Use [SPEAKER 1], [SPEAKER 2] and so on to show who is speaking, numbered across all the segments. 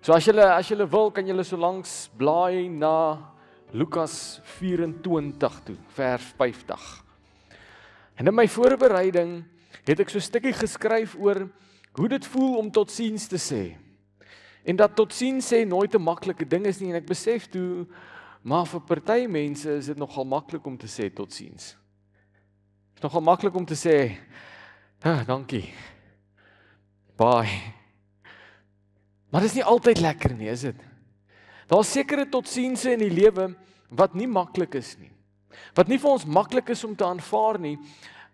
[SPEAKER 1] So as julle wil, kan julle so langs blaai na Lukas 24 toe, vers 50. En in my voorbereiding het ek so 'n stukkie geskryf oor hoe dit voel om totsiens te sê. En dat totsiens sê nooit 'n maklike ding is nie, en ek besef toe, maar vir party mense is dit nogal maklik om te sê totsiens. Dit is nogal maklik om te sê, dankie, bye. Maar dit is nie altyd lekker nie, is dit? Daar is sekere totsiense in die lewe wat nie maklik is nie. Wat nie vir ons maklik is om te aanvaar nie.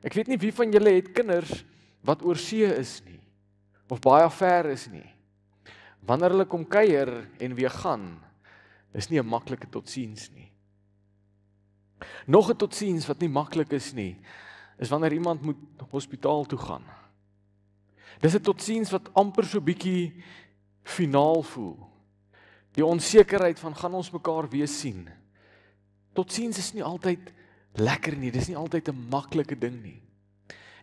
[SPEAKER 1] Ek weet nie wie van julle het kinders wat oor see is nie, of baie ver is nie. Wanneer hulle kom kuier en weer gaan, is nie 'n maklike totsiens nie. Nog 'n totsiens wat nie maklik is nie, is wanneer iemand moet hospitaal toe gaan. Dis 'n totsiens wat amper so bietjie finaal voel. Die onsekerheid van gaan ons mekaar weer sien. Totsiens is nie altyd lekker nie, dis nie altyd 'n maklike ding nie.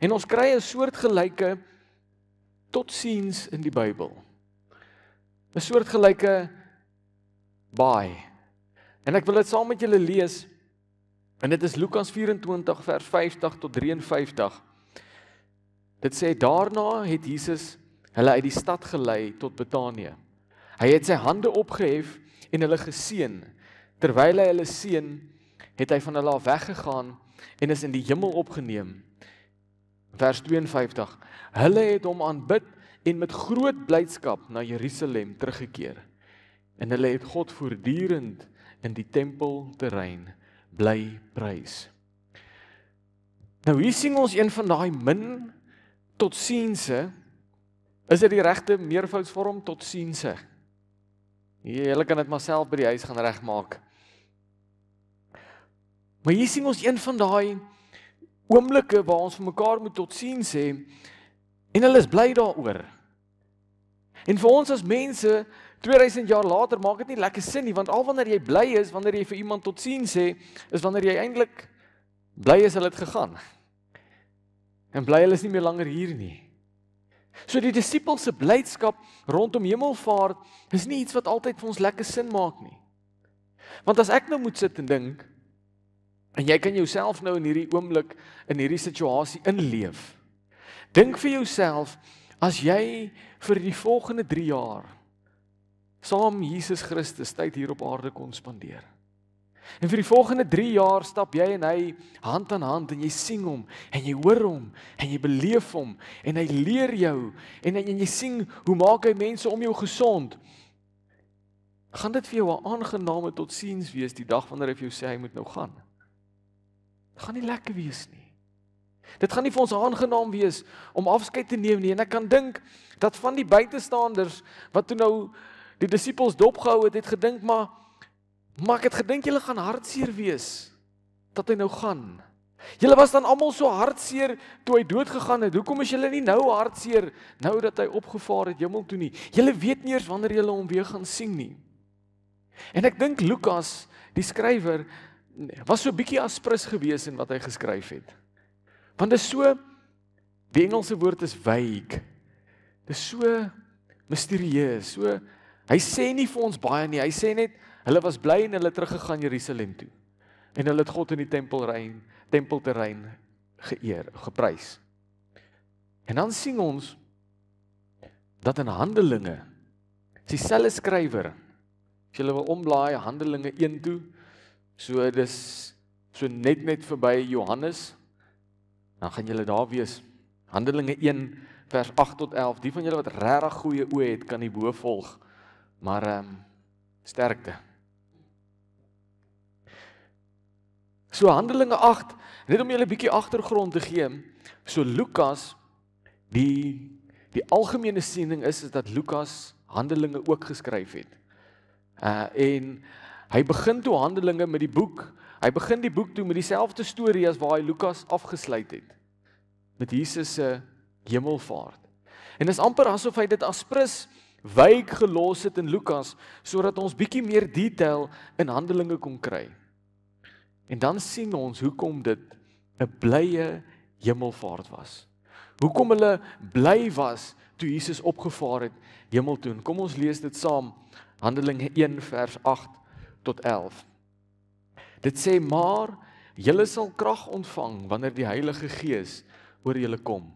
[SPEAKER 1] En ons kry 'n soortgelyke totsiens in die Bybel. 'n Soortgelyke bye. En ek wil dit saam met julle lees. En dit is Lukas 24 vers 50 tot 53. Dit sê daarna het Jesus hulle uit die stad gelei tot Betanië. Hy het sy hande opgehef en hulle geseën. Terwyl hy hulle seën, het hy van hulle af weggegaan en is in die hemel opgeneem. Vers 52. Hulle het hom aanbid en met groot blydskap na Jerusalem teruggekeer. En hulle het God voortdurend in die tempelterrein bly prys. Nou hier sien ons een van daai min totsiense. Is dit die regte meervoudsvorm totsiense? Julle kan dit maar self by die huis gaan regmaak. Maar hier sien ons een van daai oomblikke waar ons vir mekaar moet totsiens sê en hulle is bly daaroor. En vir ons as mense 2000 jaar later maak dit nie lekker sin nie, want al wanneer jy bly is, wanneer jy vir iemand totsiens sê, is wanneer jy eintlik bly is hulle het gegaan. En bly hulle is nie meer langer hier nie. So die disippels se blydskap rondom hemelvaart is nie iets wat altyd vir ons lekker sin maak nie. Want as ek nou moet sit en dink, en jy kan jouself nou in hierdie oomblik, in hierdie situasie inleef. Dink vir jouself, as jy vir die volgende 3 jaar saam Jesus Christus tyd hier op aarde kon spandeer. En vir die volgende 3 jaar stap jy en hy hand aan hand en jy sien hom en jy hoor hom en jy beleef hom en hy leer jou en jy sien hoe maak hy mense om jou gesond. Gaan dit vir jou 'n aangename totsiens wees die dag wanneer hy vir jou sê hy moet nou gaan? Dit gaan nie lekker wees nie. Dit gaan nie vir ons aangenaam wees om afskeid te neem nie. En ek kan dink dat van die buitestanders wat toe nou die disippels dopgehou het gedink, maar ek het gedink julle gaan hartseer wees dat hy nou gaan. Julle was dan almal so hartseer toe hy dood gegaan het. Hoekom is julle nie nou hartseer nou dat hy opgevaar het hemel toe nie? Julle weet nie eers wanneer julle hom weer gaan sien nie. En ek dink Lukas, die skrywer, was so 'n bietjie aspris gewees in wat hy geskryf het. Want dit is so, die Engelse woord is vague. Dit is so misterieus, so hy sê nie vir ons baie nie. Hy sê net hulle was bly en hulle het teruggegaan Jerusalem toe. En hulle het God in die tempelterrein geëer, geprys. En dan sien ons dat in Handelinge, dieselfde skrywer, as julle wil omblaai Handelinge 1 toe, so dis so net verby Johannes, dan gaan julle daar wees. Handelinge 1 vers 8 tot 11. Die van julle wat regtig goeie oë het, kan die bo volg. Maar sterkte. So Handelinge 8, net om julle 'n bietjie agtergrond te gee. So Lukas, die algemene siening is dat Lukas Handelinge ook geskryf het. En hy begin toe Handelinge met die boek. Hy begin die boek toe met dieselfde storie as waar hy Lukas afgesluit het. Met Jesus se hemelvaart. En is amper asof hy dit aspris wyk gelos het in Lukas, sodat ons bietjie meer detail in Handelinge kon kry. En dan sien ons hoekom dit 'n blye hemelvaart was. Hoekom hulle bly was toe Jesus opgevaar het hemel toe. Kom ons lees dit saam, Handelinge 1 vers 8 tot 11. Dit sê, maar julle sal krag ontvang wanneer die Heilige Gees oor julle kom.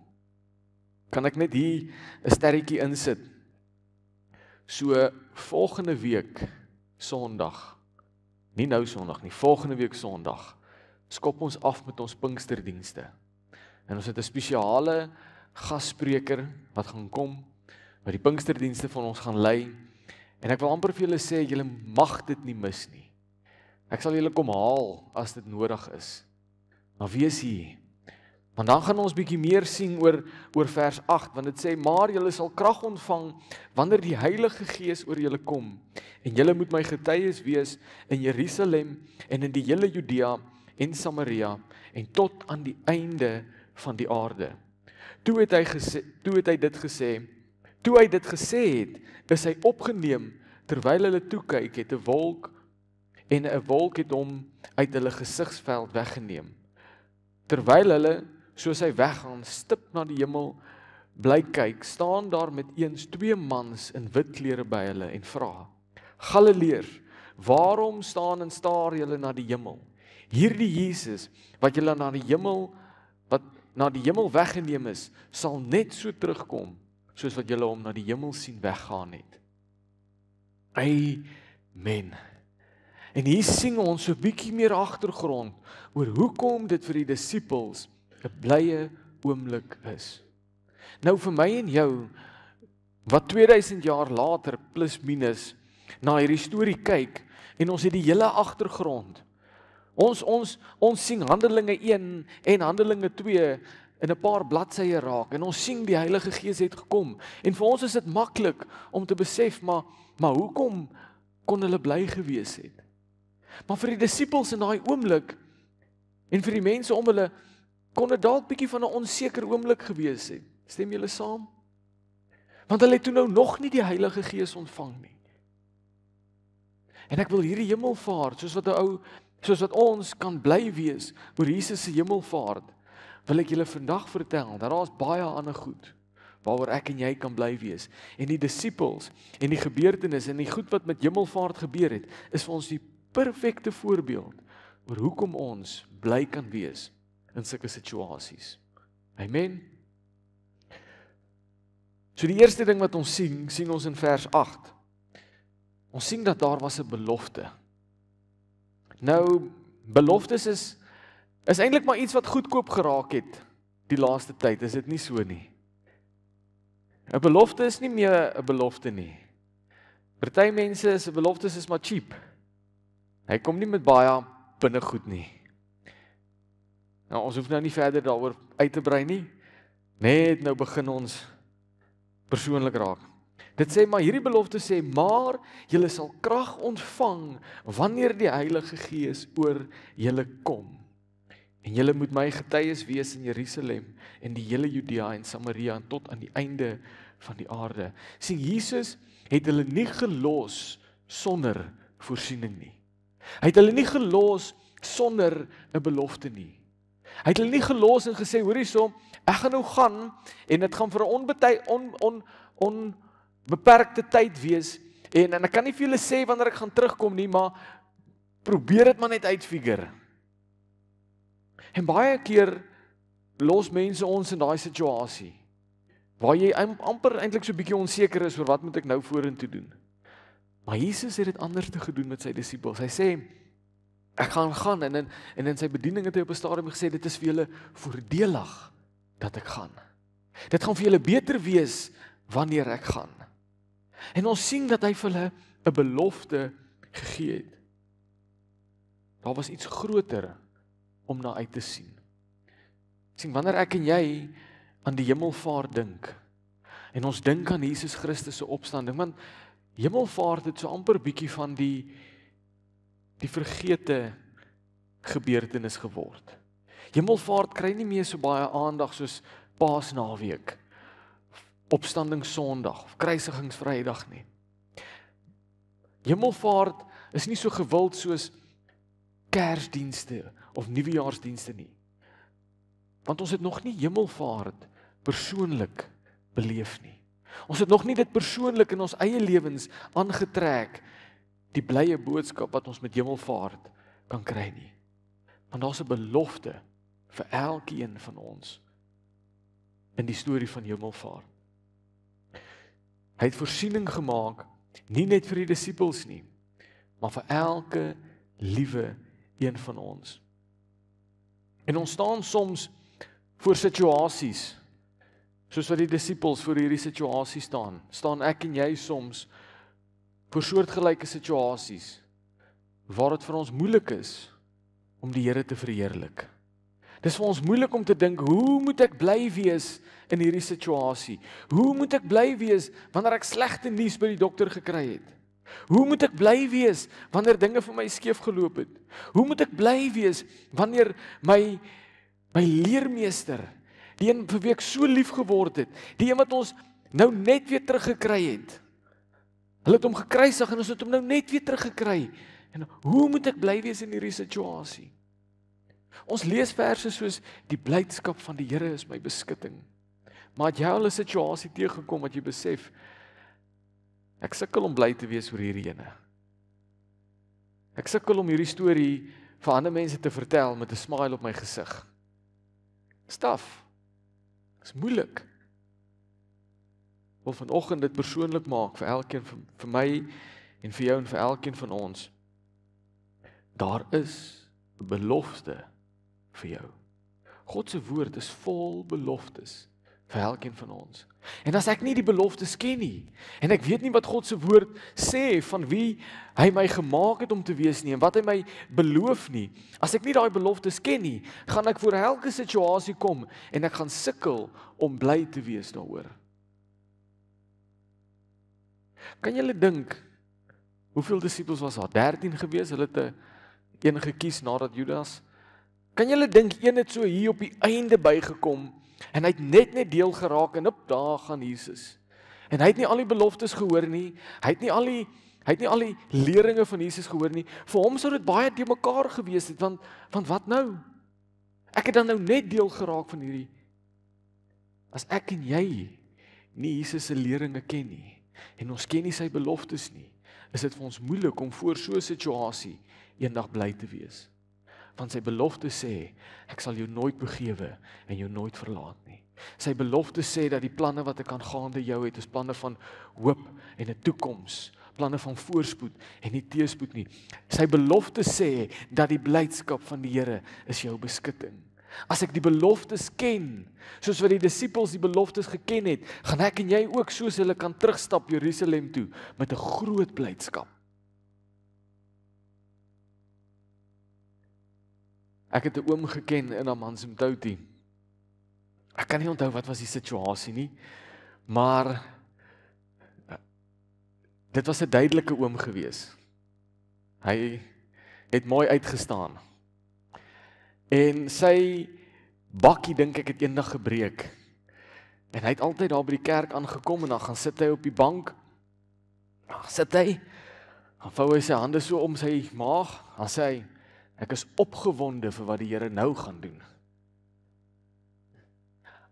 [SPEAKER 1] Kan ek net hier 'n sterretjie insit? So volgende week Sondag, nie nou Sondag nie, volgende week Sondag, skop ons af met ons Pinksterdienste. En ons het 'n spesiale gasspreker wat gaan kom, wat die Pinksterdienste van ons gaan lei. En ek wil amper vir julle sê, julle mag dit nie mis nie. Ek sal julle kom haal as dit nodig is. Maar wees hier. Want dan gaan ons bietjie meer sien oor vers 8, want dit sê, maar julle sal krag ontvang wanneer die Heilige Gees oor julle kom. En julle moet my getuies wees in Jerusalem en in die hele Judea en Samaria en tot aan die einde van die aarde. Toe hy dit gesê het, is hy opgeneem terwyl hulle toe kyk, het 'n wolk het hom uit hulle gesigsveld weggeneem. Terwyl hulle, soos hy weggaan, stip na die hemel, bly kyk, staan daar met eens 2 mans in wit klere by hulle en vra, Galileërs, waarom staan en staar julle na die hemel? Hierdie Jesus, wat julle na die hemel weggeneem is, sal net so terugkom, soos wat julle hom na die hemel sien weggaan het. Amen. En hier sien ons so 'n bietjie meer agtergrond oor hoekom dit vir die disippels 'n blye oomblik is. Nou vir my en jou, wat 2000 jaar later plus minus na hierdie storie kyk, en ons het die hele agtergrond. Ons sien Handelinge 1 en Handelinge 2 in 'n paar bladsye raak, en ons sien die Heilige Gees het gekom, en vir ons is dit maklik om te besef, maar hoekom kon hulle bly gewees het? Maar vir die disippels in daai oomblik, en vir die mense om hulle, kon dit dalk bietjie van 'n onseker oomblik gewees het. Stem julle saam? Want hulle het toe nou nog nie die Heilige Gees ontvang nie. En ek wil hierdie hemelvaart, soos wat ons kan bly wees oor Jesus se hemelvaart, wil ek julle vandag vertel, dat daar's baie ander goed waaroor ek en jy kan bly wees. En die disippels en die gebeurtenisse en die goed wat met hemelvaart gebeur het, is vir ons die perfekte voorbeeld oor hoekom ons bly kan wees in sulke situasies. Amen. So die eerste ding wat ons sien ons in vers 8. Ons sien dat daar was 'n belofte. Nou, beloftes is eintlik maar iets wat goedkoop geraak het die laaste tyd, is dit nie so nie? 'n Belofte is nie meer 'n belofte nie. Party mense se beloftes is maar cheap. Hy kom nie met baie binnegoed nie. Nou, ons hoef nou nie verder daaroor uit te brei nie. Net nou begin ons persoonlik raak. Dit sê, maar hierdie belofte sê, maar julle sal krag ontvang wanneer die Heilige Gees oor julle kom. En julle moet my getuies wees in Jerusalem en die hele Judea en Samaria en tot aan die einde van die aarde. Sien, Jesus het hulle nie gelos sonder voorsiening nie. Hy het hulle nie gelos sonder 'n belofte nie. Hy het hulle nie gelos en gesê, hoor hierso, ek gaan nou gaan en dit gaan vir 'n onbeperkte tyd wees en ek kan nie vir julle sê wanneer ek gaan terugkom nie, maar probeer dit maar net uitfigure. En baie keer los mense ons in daai situasie waar jy amper eintlik so 'n bietjie onseker is oor wat moet ek nou vorentoe doen. Maar Jesus het dit anders te gedoen met sy disippels. Hy sê, ek gaan en in sy bediening het hy op 'n stadium gesê, dit is vir julle voordelig dat ek gaan. Dit gaan vir julle beter wees wanneer ek gaan. En ons sien dat hy vir hulle 'n belofte gegee het. Daar was iets groter om na uit te sien. Sien, wanneer ek en jy aan die hemelvaart dink, en ons dink aan Jesus Christus se opstanding, want hemelvaart het so amper bietjie van die vergete gebeurtenis geword. Hemelvaart kry nie meer so baie aandag soos Paasnaweek, Opstanding Sondag of Kruisigingsvrydag nie. Hemelvaart is nie so gewild soos Kersdienste of Nuwejaarsdienste nie. Want ons het nog nie hemelvaart persoonlik beleef nie. Ons het nog nie dit persoonlik in ons eie lewens aangetrek, die blye boodskap wat ons met hemelvaart kan kry nie. Want daar's 'n belofte vir elkeen van ons in die storie van hemelvaart. Hy het voorsiening gemaak, nie net vir die disippels nie, maar vir elke liewe een van ons. En ons staan soms voor situasies, soos wat die disippels voor hierdie situasie staan ek en jy soms voor soortgelyke situasies, waar dit vir ons moeilik is om die Here te verheerlik. Dis vir ons moeilik om te dink, hoe moet ek bly wees in hierdie situasie? Hoe moet ek bly wees wanneer ek slegte nuus by die dokter gekry het? Hoe moet ek bly wees wanneer dinge vir my skeef geloop het? Hoe moet ek bly wees wanneer my leermeester, die een vir wie ek so lief geword het, die een wat ons nou net weer teruggekry het, hulle het hom gekruisig en ons het hom nou net weer teruggekry, en hoe moet ek bly wees in hierdie situasie? Ons lees verse soos, die blydskap van die Here is my beskutting. Maar het jy al 'n situasie teëgekom wat jy besef, ek sukkel om bly te wees oor hierdie ene. Ek sukkel om hierdie storie vir ander mense te vertel met 'n smile op my gesig. Staf. Dis moeilik. Ek wil vanoggend dit persoonlik maak vir elkeen, vir my en vir jou en vir elkeen van ons. Daar is 'n belofte vir jou. God se woord is vol beloftes vir elkeen van ons. En as ek nie die beloftes ken nie, en ek weet nie wat God se woord sê van wie hy my gemaak het om te wees nie, en wat hy my beloof nie, as ek nie daai beloftes ken nie, gaan ek voor elke situasie kom, en ek gaan sukkel om bly te wees daaroor. Kan julle dink, hoeveel disippels was daar? 13 gewees, hulle het een gekies nadat Judas. Kan julle dink, een het so hier op die einde bygekom, en hy het net deel geraak, en op daar gaan Jesus. En hy het nie al die beloftes gehoor nie, hy het nie al die leringe van Jesus gehoor nie. Vir hom sou dit baie te mekaar gewees het, want wat nou? Ek het dan nou net deel geraak van hierdie. As ek en jy nie Jesus se leringe ken nie, en ons ken nie sy beloftes nie, is dit vir ons moeilik om voor so 'n situasie eendag bly te wees. Want sy belofte sê, ek sal jou nooit begewe en jou nooit verlaat nie. Sy belofte sê dat die planne wat ek aangaande jou het, is planne van hoop en 'n toekoms, planne van voorspoed en nie teëspoed nie. Sy belofte sê dat die blydskap van die Here is jou beskutting. As ek die beloftes ken, soos wat die disippels die beloftes geken het, gaan ek en jy ook soos hulle kan terugstap Jerusalem toe met 'n groot blydskap. Ek het 'n oom geken in Amanzimtoti. Ek kan nie onthou wat was die situasie nie, maar dit was 'n duidelike oom gewees. Hy het mooi uitgestaan. En sy bakkie, dink ek, het eendag gebreek. En hy het altyd daar by die kerk aangekom en dan gaan sit hy op die bank. Dan sit hy, dan vou hy sy hande so om sy maag, dan sê hy, ek is opgewonde vir wat die Here nou gaan doen.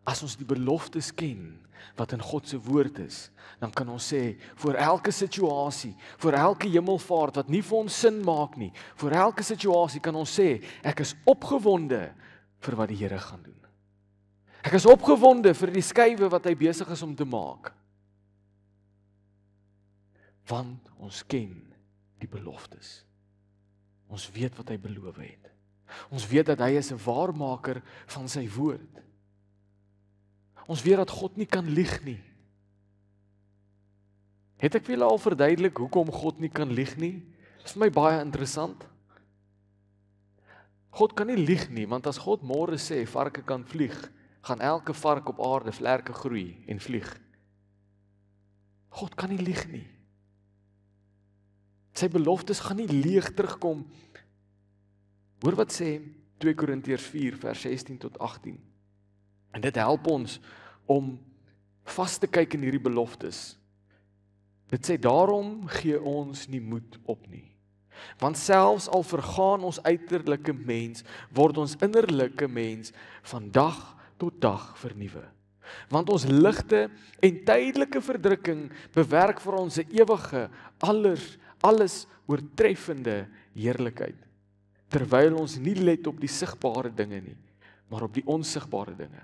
[SPEAKER 1] As ons die beloftes ken, wat in God se woord is, dan kan ons sê, voor elke situasie, voor elke hemelvaart, wat nie vir ons sin maak nie, voor elke situasie kan ons sê, ek is opgewonde vir wat die Here gaan doen. Ek is opgewonde vir die skuwe wat hy besig is om te maak. Want ons ken die beloftes. Ons weet wat hy beloof het. Ons weet dat hy is 'n waarmaker van sy woord. Ons weet dat God nie kan lieg nie. Het ek vir julle al verduidelik hoekom God nie kan lieg nie? Dit is vir my baie interessant. God kan nie lieg nie, want as God môre sê varke kan vlieg, gaan elke vark op aarde vlerke groei en vlieg. God kan nie lieg nie. Sy beloftes gaan nie leeg terugkom. Hoor wat sê 2 Korintiërs 4 vers 16 tot 18. En dit help ons om vas te kyk in hierdie beloftes. Dit sê, daarom gee ons nie moed op nie. Want selfs al vergaan ons uiterlike mens, word ons innerlike mens van dag tot dag vernuwe. Want ons ligte en tydelike verdrukking bewerk vir ons 'n ewige, alles oortreffende heerlikheid. Terwyl ons nie let op die sigbare dinge nie, maar op die onsigbare dinge.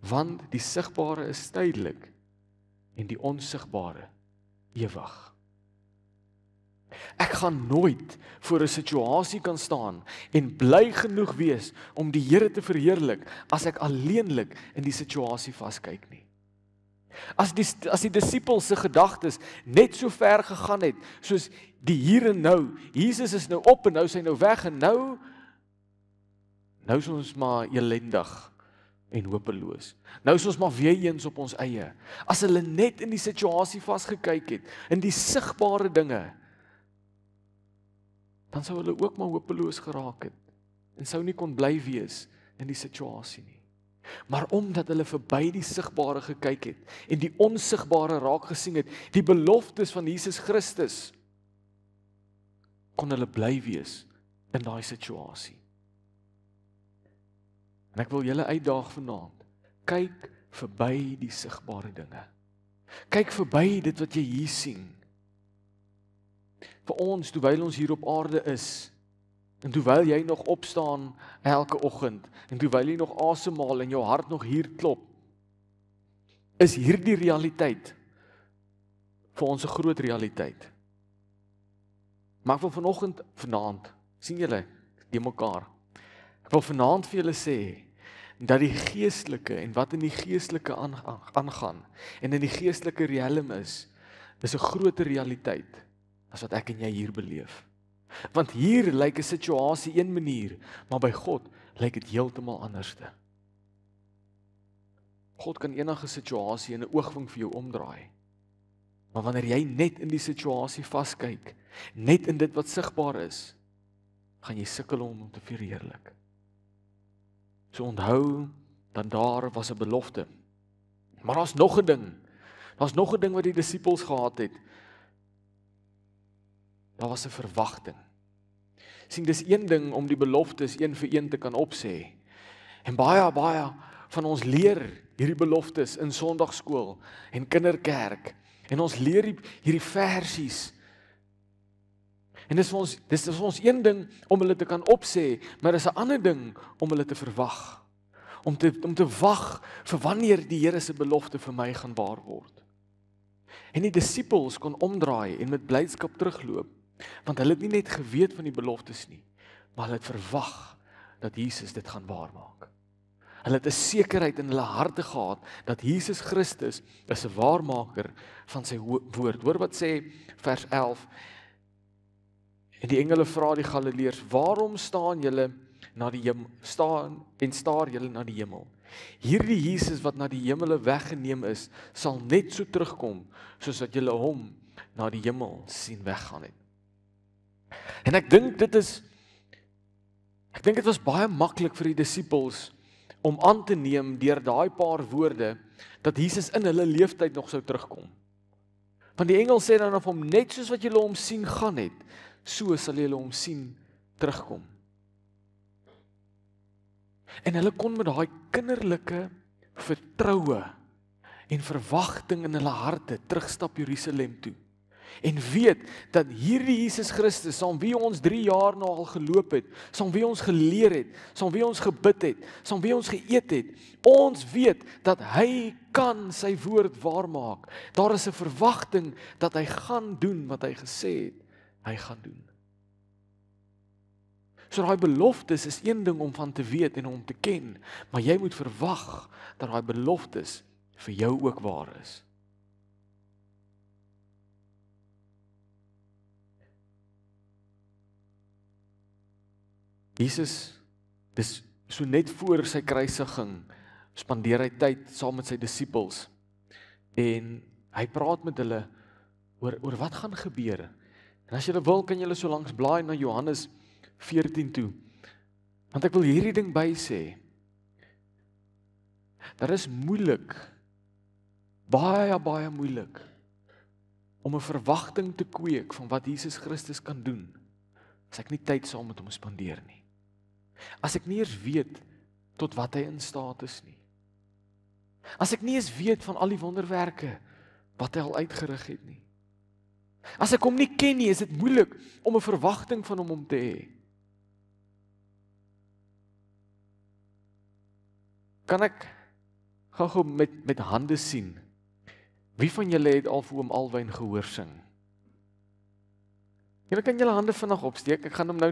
[SPEAKER 1] Want die sigbare is tydelik en die onsigbare ewig. Ek gaan nooit voor 'n situasie kan staan en bly genoeg wees om die Here te verheerlik as ek alleenlik in die situasie vaskyk nie. As die disippels se gedagtes net so ver gegaan het soos die hier en nou, Jesus is nou op en nou is hy nou weg en nou is ons maar elendig en hopeloos. Nou is ons maar weer eens op ons eie. As hulle net in die situasie vasgekyk het, in die sigbare dinge, dan sou hulle ook maar hopeloos geraak het en sou nie kon bly wees in die situasie nie. Maar omdat hulle verby die sigbare gekyk het en die onsigbare raak gesien het, die beloftes van Jesus Christus, kon hulle bly wees in daai situasie. En ek wil julle uitdaag vanaand, kyk verby die sigbare dinge. Kyk verby dit wat jy hier sien. Vir ons, terwyl ons hier op aarde is, en terwyl jy nog opstaan elke oggend, en terwyl jy nog asemhaal en jou hart nog hier klop, is hierdie realiteit vir ons 'n groot realiteit. Maar ek wil vanaand, sien julle, die mekaar, ek wil vanaand vir julle sê, dat die geestelike en wat in die geestelike aangaan, en in die geestelike riem is 'n groter realiteit, as wat ek en jy hier beleef. Want hier lyk 'n situasie een manier, maar by God lyk dit heeltemal anderste. God kan enige situasie in 'n oogwink vir jou omdraai. Maar wanneer jy net in die situasie vaskyk, net in dit wat sigbaar is, gaan jy sukkel om hom te verheerlik. So onthou, dan daar was 'n belofte. Maar daar's nog 'n ding wat die disippels gehad het. Daar was 'n verwagting. Sien, dis een ding om die beloftes een vir een te kan opsê. En baie van ons leer hierdie beloftes in Sondagskool en kinderkerk. En ons leer hierdie versies. En dis vir ons een ding om hulle te kan opsê, maar dis 'n ander ding om hulle te verwag. Om te wag vir wanneer die Here se belofte vir my gaan waar word. En die disippels kon omdraai en met blydskap terugloop. Want hulle het nie net geweet van die beloftes nie, maar hulle het verwag dat Jesus dit gaan waarmaak. Hulle het 'n sekerheid in hulle harte gehad dat Jesus Christus is 'n waarmaker van sy woord. Hoor wat sê vers 11. En die engele vra die Galileërs: "Waarom staan julle na die hemel? Staar julle na die hemel? Hierdie Jesus wat na die hemele weggeneem is, sal net so terugkom soos wat julle hom na die hemel sien weggaan het." En ek dink dit was baie maklik vir die disippels om aan te neem deur daai paar woorde dat Jesus in hulle leeftyd nog sou terugkom. Want die engel sê dan of hom net soos wat julle hom sien gaan het, so sal julle hom sien terugkom. En hulle kon met daai kinderlike vertroue en verwagting in hulle harte terugstap Jerusalem toe. En weet dat hierdie Jesus Christus, saam wie ons 3 jaar nou al geloop het, saam wie ons geleer het, saam wie ons gebid het, saam wie ons geëet het, ons weet dat hy kan sy woord waarmaak. Daar is 'n verwagting dat hy gaan doen wat hy gesê het, hy gaan doen. So daai beloftes is een ding om van te weet en om te ken, maar jy moet verwag dat daai beloftes vir jou ook waar is. Jesus, dis so net voor sy kruisiging, spandeer hy tyd saam met sy disippels en hy praat met hulle oor wat gaan gebeur. En as julle wil, kan julle so langs blaai na Johannes 14 toe. Want ek wil hierdie ding by sê. Dit is moeilik, baie moeilik om 'n verwagting te kweek van wat Jesus Christus kan doen as ek nie tyd saam met hom spandeer nie. As ek nie eers weet tot wat hy in staat is nie. As ek nie eens weet van al die wonderwerke wat hy al uitgerig het nie. As ek hom nie ken nie, is dit moeilik om 'n verwagting van hom te hê. Kan ek gou met hande sien? Wie van julle het al vir oom Alwyn gehoor sing? Julle kan julle hande vinnig opsteek. Ek gaan hom nou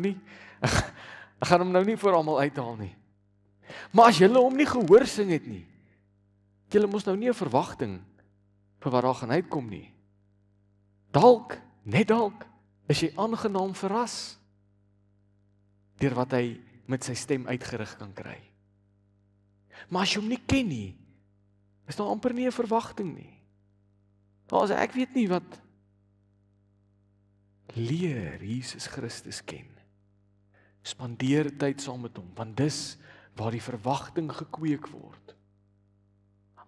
[SPEAKER 1] nie vir almal uithaal nie. Maar as julle hom nie gehoor sing het nie, julle mos nou nie 'n verwagting vir wat daar gaan uitkom nie. Net dalk, is jy aangenaam verras deur wat hy met sy stem uitgerig kan kry. Maar as jy hom nie ken nie, is daar amper nie 'n verwagting nie. Daar sê ek weet nie wat. Leer Jesus Christus ken. Spandeer tyd saam met hom, want dis waar die verwagting gekweek word.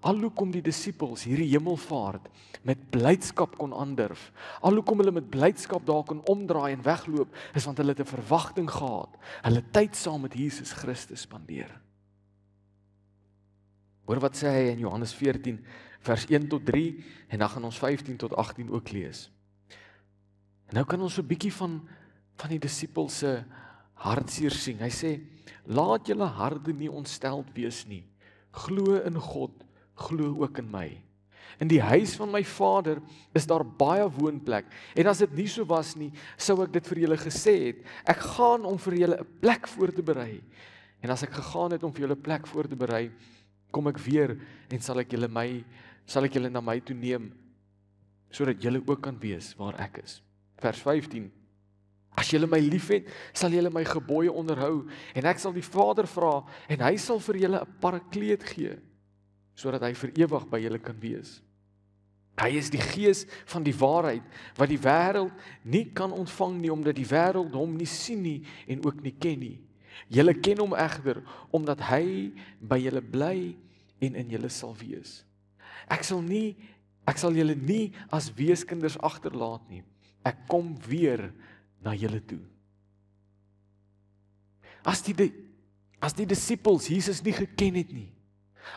[SPEAKER 1] Alhoekom die disippels hierdie hemelvaart met blydskap kon aandurf, alhoekom hulle met blydskap daar kon omdraai en wegloop, is want hulle het 'n verwagting gehad, hulle tyd saam met Jesus Christus spandeer. Hoor wat sê hy in Johannes 14 vers 1 tot 3 en dan gaan ons 15 tot 18 ook lees. En nou kan ons so 'n bietjie van die disippels se hartseer sien. Hy sê, laat julle harte nie ontsteld wees nie. Glo in God, glo ook in my. In die huis van my Vader is daar baie woonplek. En as dit nie so was nie, sou ek dit vir julle gesê het. Ek gaan om vir julle 'n plek voor te berei. En as ek gegaan het om vir julle 'n plek voor te berei, kom ek weer en sal ek julle na my toe neem, sodat julle ook kan wees waar ek is. Vers 15. As julle my liefhet, sal julle my gebooie onderhou, en ek sal die Vader vra, en hy sal vir julle 'n parakleet gee, sodat hy vir ewig by julle kan wees. Hy is die Gees van die waarheid, wat die wêreld nie kan ontvang nie, omdat die wêreld hom nie sien nie, en ook nie ken nie. Julle ken hom egter, omdat hy by julle bly, en in julle sal wees. Ek sal julle nie as weeskinders agterlaat nie. Ek kom weer na julle toe. As die disippels Jesus nie geken het nie,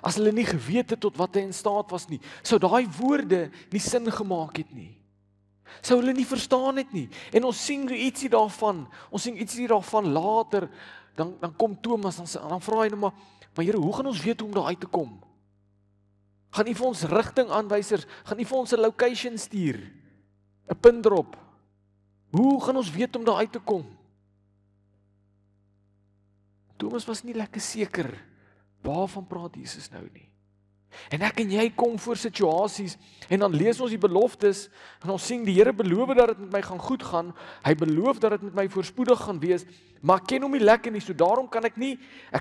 [SPEAKER 1] as hulle nie geweet het tot wat hy in staat was nie, sou daai woorde nie sin gemaak het nie. Sou hulle nie verstaan het nie. En ons sien ietsie daarvan later, dan kom Thomas, dan vra hy nou maar Here, hoe gaan ons weet hoe om daar uit te kom? Gaan U vir ons rigtingaanwysers, gaan U vir ons 'n location stuur? 'n punt drop. Hoe gaan ons weet om daar uit te kom? Thomas was nie lekker seker waarvan praat Jesus nou nie. En ek en jy kom voor situasies en dan lees ons die beloftes en ons sien die Here beloof dat dit met my gaan goed gaan. Hy beloof dat dit met my voorspoedig gaan wees, maar ek ken hom nie lekker nie, so daarom kan ek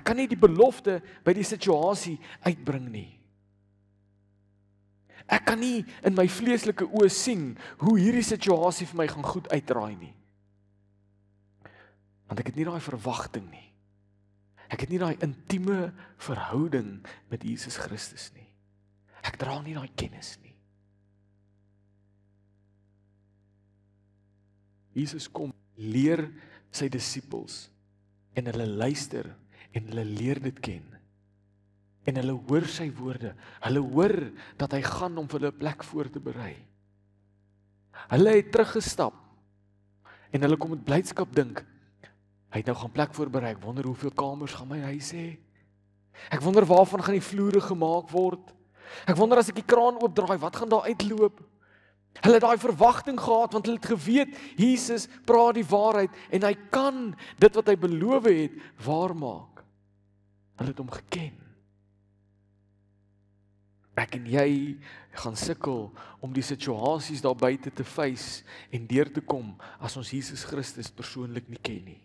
[SPEAKER 1] kan nie die belofte by die situasie uitbring nie. Ek kan nie in my vleeslike oë sien hoe hierdie situasie vir my gaan goed uitdraai nie. Want ek het nie daai verwagting nie. Ek het nie daai intieme verhouding met Jesus Christus nie. Ek dra nie daai kennis nie. Jesus kom leer sy disippels en hulle luister en hulle leer dit ken. En hulle hoor sy woorde. Hulle hoor dat hy gaan om vir hulle 'n plek voor te berei. Hulle het teruggestap en hulle kom met blydskap dink, hy het nou gaan plek voorberei. Ek wonder hoeveel kamers gaan my huis hê. Ek wonder waarvan gaan die vloere gemaak word. Ek wonder as ek die kraan oopdraai, wat gaan daar uitloop? Hulle het daai verwagting gehad, want hulle het geweet, Jesus praat die waarheid, en hy kan dit wat hy beloof het, waarmaak. Hulle het hom geken. Ek en jy gaan sukkel om die situasies daar buite te face en deur te kom, as ons Jesus Christus persoonlik nie ken nie.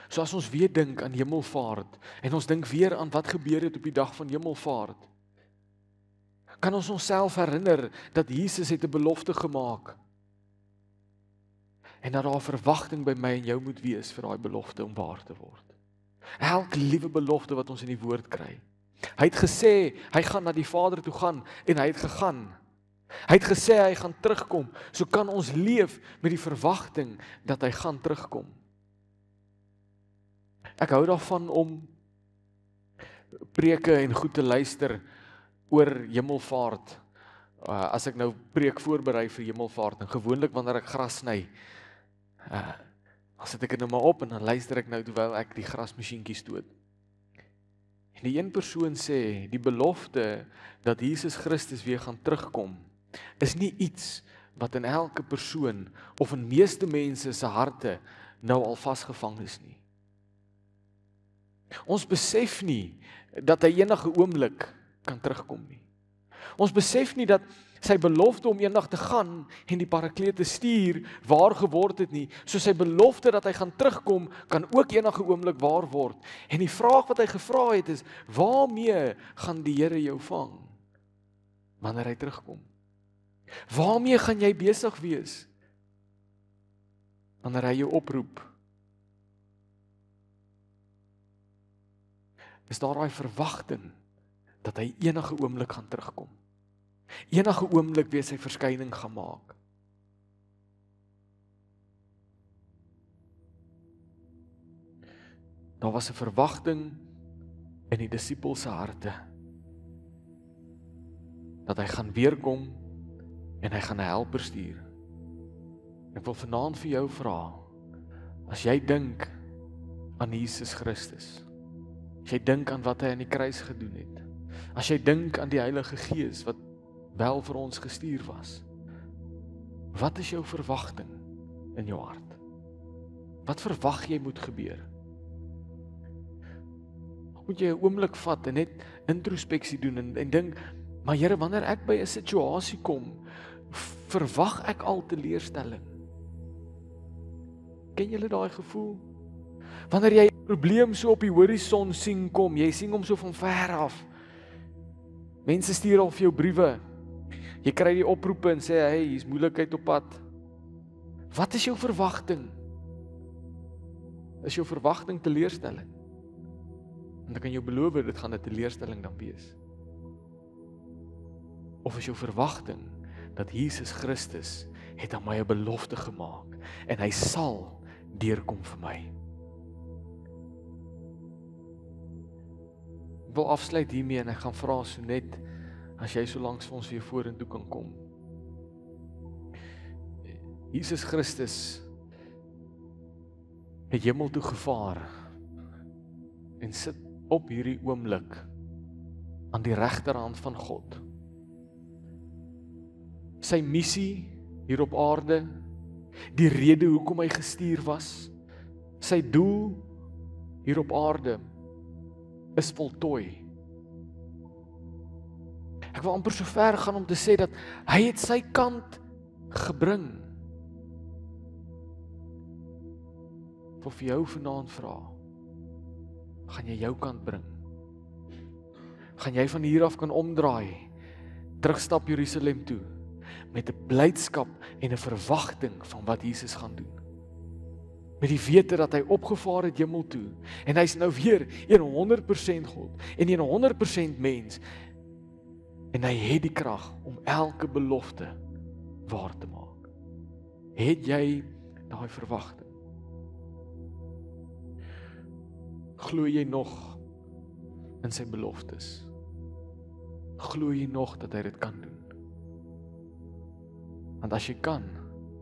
[SPEAKER 1] So as ons weer dink aan hemelvaart, en ons dink weer aan wat gebeur het op die dag van hemelvaart, kan ons onsself herinner dat Jesus het 'n belofte gemaak, en dat daar 'n verwagting by my en jou moet wees vir daai belofte om waar te word. Elke liewe belofte wat ons in die woord kry. Hy het gesê, hy gaan na die Vader toe gaan, en hy het gegaan. Hy het gesê, hy gaan terugkom, so kan ons leef met die verwagting dat hy gaan terugkom. Ek hou daarvan om preke en goed te luister oor hemelvaart. As ek nou preek voorberei vir hemelvaart, en gewoonlik wanneer ek gras sny, dan sit ek dit nou maar op en dan luister ek nou terwyl ek die grasmasjienkie stoot. En die een persoon sê, die belofte dat Jesus Christus weer gaan terugkom, is nie iets wat in elke persoon of in meeste mense se harte nou al vasgevang is nie. Ons besef nie dat hy enige oomblik kan terugkom nie. Ons besef nie dat sy belofte om eendag te gaan en die Parakleet te stuur waar geword het nie, so sy belofte dat hy gaan terugkom kan ook enige oomblik waar word. En die vraag wat hy gevra het is, waarmee gaan die Here jou vang wanneer hy terugkom? Waarmee gaan jy besig wees wanneer hy jou oproep? Is daar daai verwagting dat hy enige oomblik gaan terugkom? Enige oomblik weer sy verskyning gaan maak. Daar was 'n verwagting in die disippels se harte dat hy gaan weerkom en hy gaan 'n helper stuur. Ek wil vanaand vir jou vra, as jy dink aan Jesus Christus, as jy dink aan wat hy aan die kruis gedoen het, as jy dink aan die Heilige Gees wat wel vir ons gestuur was, wat is jou verwagting in jou hart? Wat verwag jy moet gebeur? Moet jy 'n oomblik vat en net introspeksie doen en dink, maar Here, wanneer ek by 'n situasie kom, verwag ek al teleurstelling? Ken julle daai gevoel? Wanneer jy 'n probleem so op die horison sien kom, jy sien hom so van ver af. Mense stuur al vir jou briewe. Jy kry die oproepe en sê, hey, hier's moeilikheid op pad. Wat is jou verwagting? Is jou verwagting teleurstelling? En ek kan jou beloof, dit gaan 'n teleurstelling dan wees. Of is jou verwagting dat Jesus Christus het aan my 'n belofte gemaak en hy sal deurkom vir my? Ek wil afsluit hiermee en ek gaan vra so net, as jy so langs vir ons weer vorentoe kan kom. Jesus Christus het hemel toe gevaar en sit op hierdie oomblik aan die regterhand van God. Sy missie hier op aarde, die rede hoekom hy gestuur was, sy doel hier op aarde is voltooi. Ek wil amper so ver gaan om te sê dat hy het sy kant gebring. Ek wil vir jou vanaand vra, gaan jy jou kant bring? Gaan jy van hier af kan omdraai, terugstap Jerusalem toe, met 'n blydskap en 'n verwagting van wat Jesus gaan doen? Met die wete dat hy opgevaar het hemel toe, en hy's nou weer 100% God, en 100% mens, en hy het die krag om elke belofte waar te maak. Het jy daai verwagting? Glo jy nog in sy beloftes? Glo jy nog dat hy dit kan doen? Want as jy kan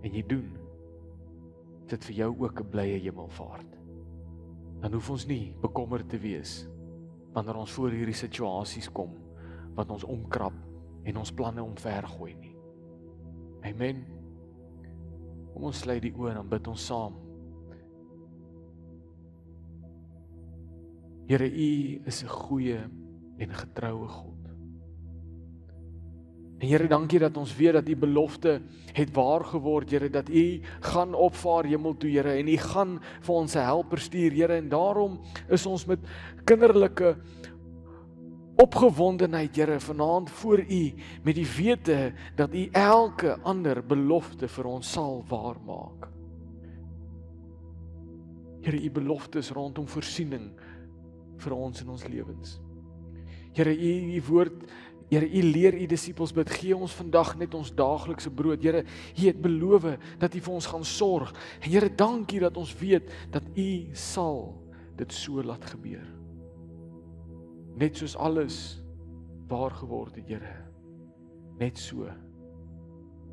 [SPEAKER 1] en jy doen, is dit vir jou ook 'n blye hemelvaart. Dan hoef ons nie bekommerd te wees wanneer ons voor hierdie situasies kom wat ons omkrap en ons planne omvergooi nie. Amen. Kom ons sluit die oë en dan bid ons saam. Here, U is 'n goeie en getroue God. En Here, dankie dat ons weet dat U belofte het waar geword, Here, dat U gaan opvaar hemel toe, Here, en U gaan vir ons 'n helper stuur, Here, en daarom is ons met kinderlike opgewondenheid, Here, vanaand voor U, met die wete dat U elke ander belofte vir ons sal waarmaak. Here, U beloftes rondom voorsiening vir ons in ons lewens. Here, U woord, Here, U leer U disippels bid, gee ons vandag net ons daaglikse brood. Here, U het beloof dat U vir ons gaan sorg. En Here, dankie dat ons weet dat U sal dit so laat gebeur. net soos alles waar geword het, Here, net so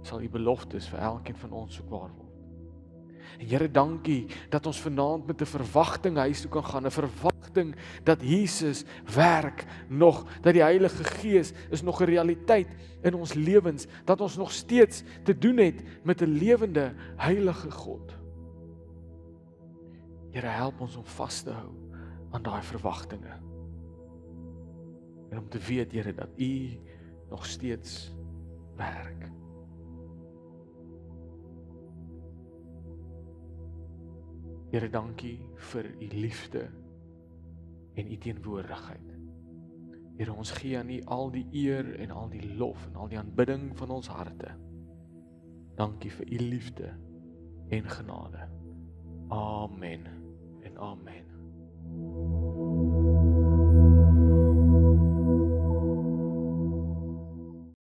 [SPEAKER 1] sal U beloftes vir elkeen van ons ook waar word. En Here, dankie dat ons vanaand met 'n verwagting huis toe kan gaan, 'n verwagting dat Jesus werk nog, dat die Heilige Gees is nog 'n realiteit in ons lewens, dat ons nog steeds te doen het met 'n lewende, heilige God. Here, help ons om vas te hou aan daai verwagtinge. En om te weet, Here, dat U nog steeds werk. Here, dankie vir U liefde en U teenwoordigheid. Here, ons gee aan U al die eer en al die lof en al die aanbidding van ons harte. Dankie vir U liefde en genade. Amen en amen.